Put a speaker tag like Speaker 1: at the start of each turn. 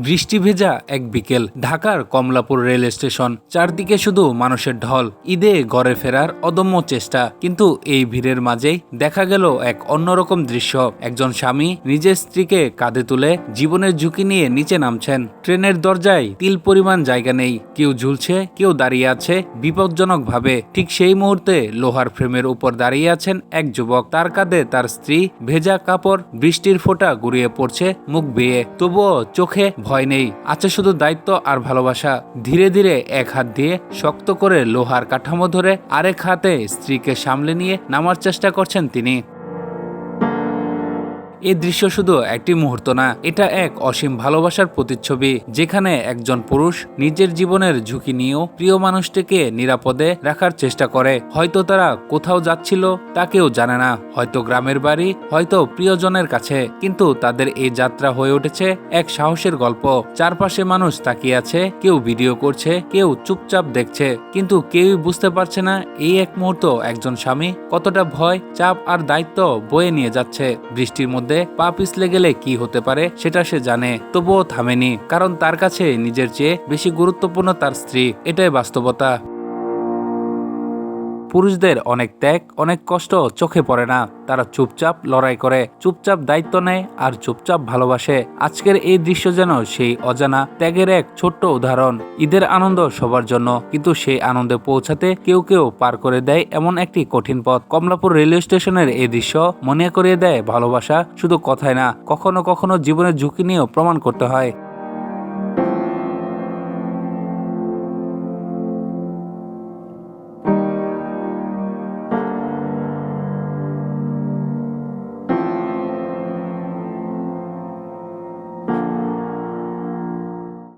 Speaker 1: বৃষ্টি ভেজা এক বিকেল, ঢাকার কমলাপুর রেল স্টেশন, চারদিকে শুধু মানুষের ঢল, ঈদে ঘরে ফেরার অদম্য চেষ্টা। কিন্তু এই ভিড়ের মাঝেই দেখা গেল এক অন্যরকম দৃশ্য। একজন স্বামী নিজের স্ত্রীকে কাঁধে তুলে জীবনের ঝুঁকি নিয়ে নিচে নামছেন। ট্রেনের দরজায় তিল পরিমাণ জায়গা নেই, কেউ ঝুলছে, কেউ দাঁড়িয়ে আছে বিপজ্জনক ভাবে। ঠিক সেই মুহূর্তে লোহার ফ্রেমের উপর দাঁড়িয়ে আছেন এক যুবক, তার কাঁধে তার স্ত্রী, ভেজা কাপড়, বৃষ্টির ফোঁটা গড়িয়ে পড়ছে মুখ বেয়ে, তবুও চোখে ভয় নেই, আছে শুধু দায়িত্ব আর ভালোবাসা। ধীরে ধীরে এক হাত দিয়ে শক্ত করে লোহার কাঠামো ধরে আরেক হাতে স্ত্রীকে সামলে নিয়ে নামার চেষ্টা করছেন তিনি। এই দৃশ্য শুধু একটি মুহূর্ত না, এটা এক অসীম ভালোবাসার প্রতিচ্ছবি, যেখানে একজন পুরুষ নিজের জীবনের ঝুঁকি নিয়েও প্রিয় মানুষটিকে নিরাপদে রাখার চেষ্টা করে। হয়তো তারা কোথাও যাচ্ছিল তা কেউ জানে না, হয়তো গ্রামের বাড়ি, হয়তো প্রিয়জনের কাছে, কিন্তু তাদের এই যাত্রা হয়ে উঠেছে এক সাহসের গল্প। চারপাশে মানুষ তাকিয়ে আছে, কেউ ভিডিও করছে, কেউ চুপচাপ দেখছে, কিন্তু কেউই বুঝতে পারছে না এই এক মুহূর্ত একজন স্বামী কতটা ভয়, চাপ আর দায়িত্ব বয়ে নিয়ে যাচ্ছে। বৃষ্টির মধ্যে পা পিছলে গেলে কি হতে পারে সেটা সে জানে, তবুও থামেনি, কারণ তার কাছে নিজের চেয়ে বেশি গুরুত্বপূর্ণ তার স্ত্রী। এটাই বাস্তবতা। পুরুষদের অনেক ত্যাগ, অনেক কষ্ট চোখে পড়ে না। তারা চুপচাপ লড়াই করে, চুপচাপ দায়িত্ব নেয় আর চুপচাপ ভালোবাসে। আজকের এই দৃশ্য যেন সেই অজানা ত্যাগের এক ছোট্ট উদাহরণ। ঈদের আনন্দ সবার জন্য, কিন্তু সেই আনন্দে পৌঁছাতে কেউ কেউ পার করে দেয় এমন একটি কঠিন পথ। কমলাপুর রেলওয়ে স্টেশনের এই দৃশ্য মনে করিয়ে দেয় ভালোবাসা শুধু কথায় না, কখনো কখনো জীবনের ঝুঁকি নিয়েও প্রমাণ করতে হয়।